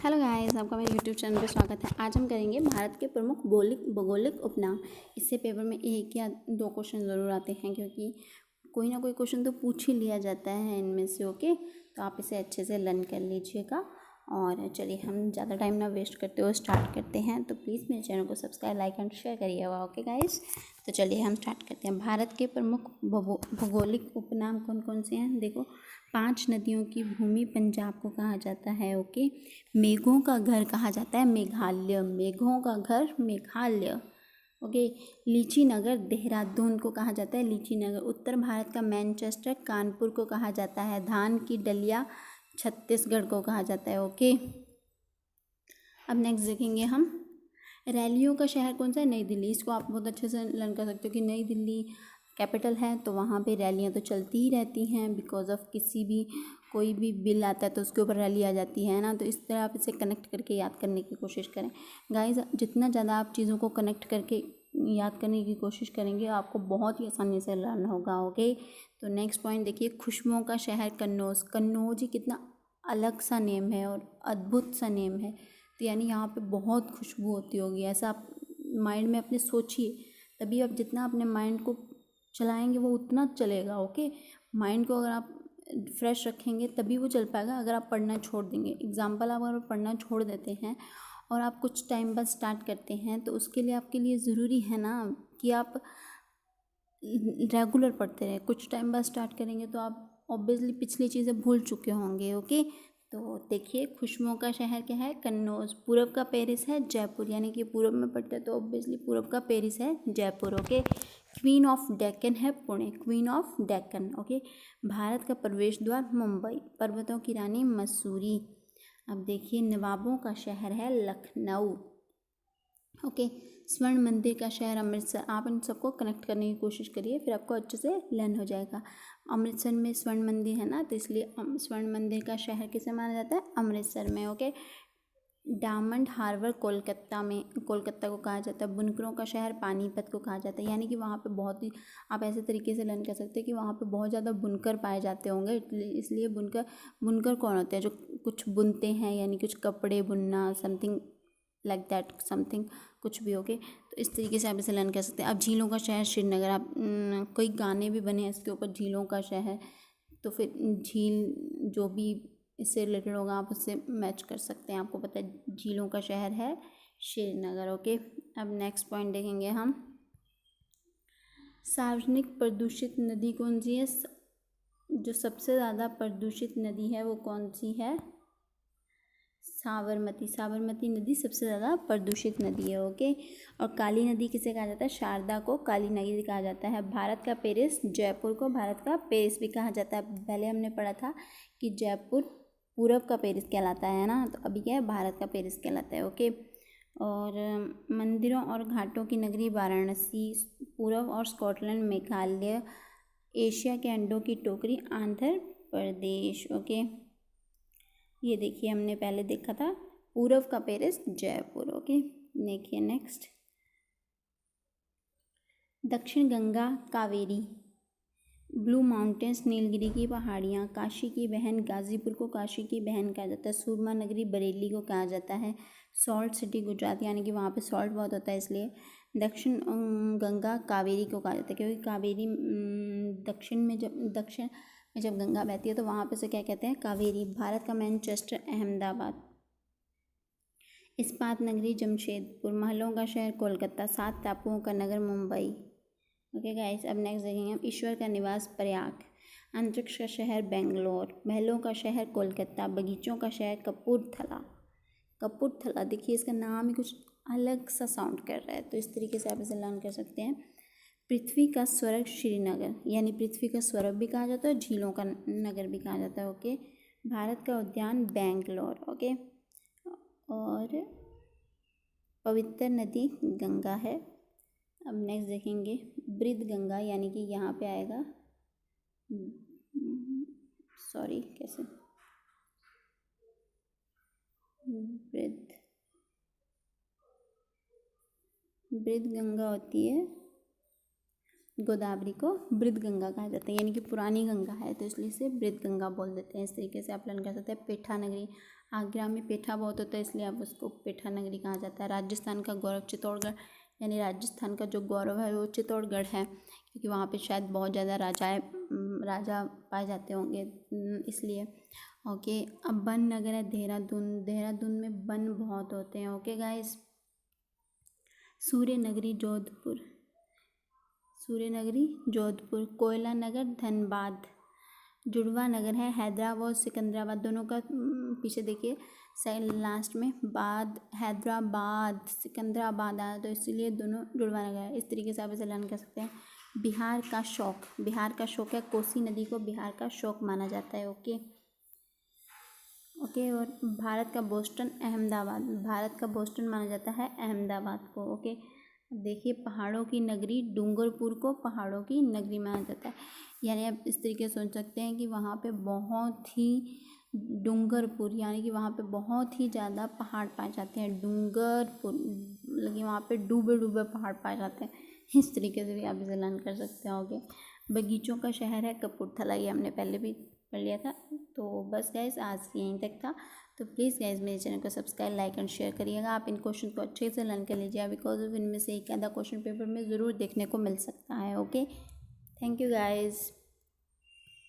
Hello guys, आपका मेरे YouTube channel पर स्वागत है। आज हम करेंगे भारत के प्रमुख भौगोलिक उपनाम। इससे पेपर में एक या दो क्वेश्चन ज़रूर आते हैं, क्योंकि कोई ना कोई क्वेश्चन तो पूछ ही लिया जाता है इनमें से। ओके, तो आप इसे अच्छे से लर्न कर लीजिएगा। और चलिए, हम ज़्यादा टाइम ना वेस्ट करते हुए स्टार्ट करते हैं। तो प्लीज़ मेरे चैनल को सब्सक्राइब, लाइक एंड शेयर करिएगा। ओके गाइस, तो चलिए हम स्टार्ट करते हैं। भारत के प्रमुख भौगोलिक उपनाम कौन कौन से हैं? देखो, 5 नदियों की भूमि पंजाब को कहा जाता है। ओके, मेघों का घर कहा जाता है मेघालय, मेघों का घर मेघालय। ओके, लीची नगर देहरादून को कहा जाता है लीची नगर। उत्तर भारत का मैनचेस्टर कानपुर को कहा जाता है। धान की डलिया छत्तीसगढ़ को कहा जाता है। ओके, अब नेक्स्ट देखेंगे हम, रैलियों का शहर कौन सा है? नई दिल्ली। इसको आप बहुत अच्छे से लर्न कर सकते हो कि नई दिल्ली कैपिटल है, तो वहाँ पे रैलियाँ तो चलती ही रहती हैं। बिकॉज ऑफ किसी भी कोई भी बिल आता है तो उसके ऊपर रैली आ जाती है ना। तो इस तरह आप इसे कनेक्ट करके याद करने की कोशिश करें गाइस। जितना ज़्यादा आप चीज़ों को कनेक्ट करके याद करने की कोशिश करेंगे, आपको बहुत ही आसानी से लर्न होगा। ओके, तो नेक्स्ट पॉइंट देखिए, खुशबुओं का शहर कन्नौज। कन्नौज ही कितना अलग सा नेम है और अद्भुत सा नेम है। तो यानी यहाँ पे बहुत खुशबू होती होगी, ऐसा आप माइंड में अपने सोचिए। तभी आप जितना अपने माइंड को चलाएंगे वो उतना चलेगा। ओके, माइंड को अगर आप फ्रेश रखेंगे तभी वो चल पाएगा। अगर आप पढ़ना छोड़ देंगे, एग्जाम्पल आप अगर पढ़ना छोड़ देते हैं और आप कुछ टाइम बाद स्टार्ट करते हैं, तो उसके लिए आपके लिए ज़रूरी है ना कि आप रेगुलर पढ़ते रहें। कुछ टाइम बाद स्टार्ट करेंगे तो आप ऑब्वियसली पिछली चीज़ें भूल चुके होंगे। ओके, तो देखिए, खुशबुओं का शहर क्या है? कन्नौज। पूरब का पेरिस है जयपुर, यानी कि पूरब में पड़ता है तो ऑब्वियसली पूरब का पेरिस है Jaipur. Okay, queen of Deccan है Pune, queen of Deccan. Okay, Bharat का प्रवेश द्वार मुंबई, पर्वतों की रानी मसूरी। अब देखिए, नवाबों का शहर है लखनऊ। ओके, स्वर्ण मंदिर का शहर अमृतसर। आप इन सबको कनेक्ट करने की कोशिश करिए, फिर आपको अच्छे से लर्न हो जाएगा। अमृतसर में स्वर्ण मंदिर है ना, तो इसलिए स्वर्ण मंदिर का शहर किसे माना जाता है? अमृतसर में। ओके, डायमंड हार्बर कोलकाता में, कोलकाता को कहा जाता है। बुनकरों का शहर पानीपत को कहा जाता है, यानी कि वहाँ पे बहुत ही, आप ऐसे तरीके से लर्न कर सकते हैं कि वहाँ पे बहुत ज़्यादा बुनकर पाए जाते होंगे। इसलिए बुनकर कौन होते हैं? जो कुछ बुनते हैं, यानी कुछ कपड़े बुनना, समथिंग लाइक दैट, समथिंग कुछ भी। ओके, तो इस तरीके से आप इसे लर्न कर सकते हैं। अब झीलों का शहर श्रीनगर। आप कोई गाने भी बने हैं इसके ऊपर, झीलों का शहर, तो फिर झील जो भी इससे रिलेटेड होगा आप उससे मैच कर सकते हैं। आपको पता है झीलों का शहर है श्रीनगर। ओके, अब नेक्स्ट पॉइंट देखेंगे हम, सार्वजनिक प्रदूषित नदी कौन सी है? जो सबसे ज़्यादा प्रदूषित नदी है वो कौन सी है? साबरमती। साबरमती नदी सबसे ज़्यादा प्रदूषित नदी है। ओके, और काली नदी किसे कहा जाता है? शारदा को काली नदी कहा जाता है। भारत का पेरिस, जयपुर को भारत का पेरिस भी कहा जाता है। पहले हमने पढ़ा था कि जयपुर पूरब का पेरिस कहलाता है ना, तो अभी क्या है? भारत का पेरिस कहलाता है। ओके, और मंदिरों और घाटों की नगरी वाराणसी, पूरब और स्कॉटलैंड मेघालय, एशिया के अंडों की टोकरी आंध्र प्रदेश। ओके, ये देखिए हमने पहले देखा था पूरब का पेरिस जयपुर। ओके, देखिए नेक्स्ट, दक्षिण गंगा कावेरी, ब्लू माउंटेन्स नीलगिरी की पहाड़ियाँ, काशी की बहन गाजीपुर को काशी की बहन कहा जाता है। सूरमा नगरी बरेली को कहा जाता है। सॉल्ट सिटी गुजरात, यानी कि वहाँ पे सॉल्ट बहुत होता है इसलिए। दक्षिण गंगा कावेरी को कहा जाता है, क्योंकि कावेरी दक्षिण में जब गंगा बहती है तो वहाँ पे से क्या कहते हैं? कावेरी। भारत का मैनचेस्टर अहमदाबाद, इस्पात नगरी जमशेदपुर, महलों का शहर कोलकाता, 7 टापुओं का नगर मुंबई। ओके गाइस, अब नेक्स्ट देखेंगे हम, ईश्वर का निवास प्रयाग, अंतरिक्ष का शहर बेंगलोर, महलों का शहर कोलकाता, बगीचों का शहर कपूरथला। कपूरथला, देखिए इसका नाम ही कुछ अलग सा साउंड कर रहा है, तो इस तरीके से आप इसे लर्न कर सकते हैं। पृथ्वी का स्वर्ग श्रीनगर, यानी पृथ्वी का स्वर्ग भी कहा जाता है, झीलों का नगर भी कहा जाता है। ओके, भारत का उद्यान बेंगलोर। ओके, और पवित्र नदी गंगा है। अब नेक्स्ट देखेंगे बृहद गंगा, यानी कि यहाँ पे आएगा, सॉरी कैसे, बृहद गंगा होती है गोदावरी को बृहदगंगा कहा जाता है, यानी कि पुरानी गंगा है तो इसलिए इसे बृहदगंगा बोल देते हैं। इस तरीके से आप लर्न कर सकते हैं। पेठा नगरी, आगरा में पेठा बहुत होता है इसलिए आप उसको पेठा नगरी कहा जाता है। राजस्थान का गौरव चित्तौड़गढ़, यानी राजस्थान का जो गौरव है वो चित्तौड़गढ़ है, क्योंकि वहाँ पे शायद बहुत ज़्यादा राजा पाए जाते होंगे इसलिए। ओके, अब वन नगर है देहरादून। देहरादून में वन बहुत होते हैं। Okay guys. सूर्य नगरी जोधपुर, सूर्य नगरी जोधपुर। कोयला नगर धनबाद। जुड़वा नगर है हैदराबाद सिकंदराबाद, दोनों का पीछे देखिए साइड लास्ट में बाद हैदराबाद सिकंदराबाद आया तो इसीलिए दोनों जुड़वा नगर है। इस तरीके से आप इसे लर्न कर सकते हैं। बिहार का शौक, बिहार का शौक है कोसी नदी को बिहार का शौक माना जाता है। Okay okay. और भारत का बोस्टन अहमदाबाद, भारत का बोस्टन माना जाता है अहमदाबाद को। ओके, देखिए पहाड़ों की नगरी डूंगरपुर को पहाड़ों की नगरी माना जाता है, यानी आप इस तरीके से सोच सकते हैं कि वहाँ पे बहुत ही डूंगरपुर, यानी कि वहाँ पे बहुत ही ज़्यादा पहाड़ पाए जाते हैं। डूंगरपुर मतलब कि वहाँ पे डूबे डूबे पहाड़ पाए जाते हैं। इस तरीके से भी आप इसे लर्न कर सकते हैं। ओके, बगीचों का शहर है कपूरथला, ये हमने पहले भी पढ़ लिया था। तो बस गाइज आज यहीं तक था। तो प्लीज़ गाइज मेरे चैनल को सब्सक्राइब, लाइक एंड शेयर करिएगा। आप इन क्वेश्चन को अच्छे से लर्न कर लीजिएगा, बिकॉज ऑफ इनमें से एक आधा क्वेश्चन पेपर में ज़रूर देखने को मिल सकता है। Okay, thank you guys.